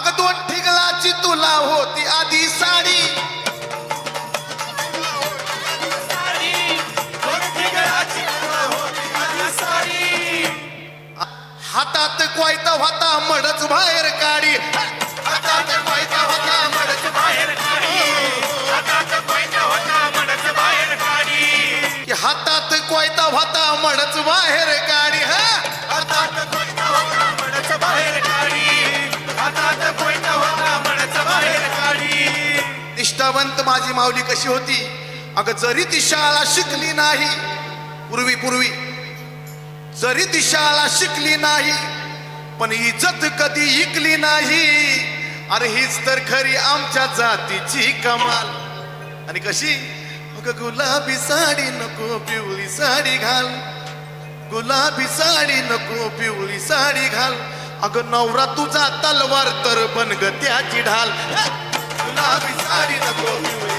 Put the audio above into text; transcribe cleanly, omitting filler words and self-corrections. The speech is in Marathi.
अग दोन ठिगळाची तुला होती आधी साडी, हातात कोयता होता मडच बाहेर काढी, हातात कोयता होता मडच बाहेर काढी, हातात कोयता होता मडच बाहेर काढी, हातात कोयता होता मडच बाहेर काढी, हातात कोयता होता मडच बाहेर काढी, हातात कोयता होता मडच बाहेर काढी. निष्ठावंत माझी माऊली कशी होती, अगं जरी ती शाळा शिकली नाही, पूर्वी जरी ती शाळा शिकली नाही, पण इज्जत कधी इकली नाही. अरे हीच तर खरी आमच्या जातीची कमाल. आणि कशी, अगं गुलाबी साडी नको पिवळी साडी घाल, गुलाबी साडी नको पिवळी साडी घाल, अगं नवरा तुझा तलवार तर बन ग त्याची ढाल, गुलाबी साडी नको पिवळी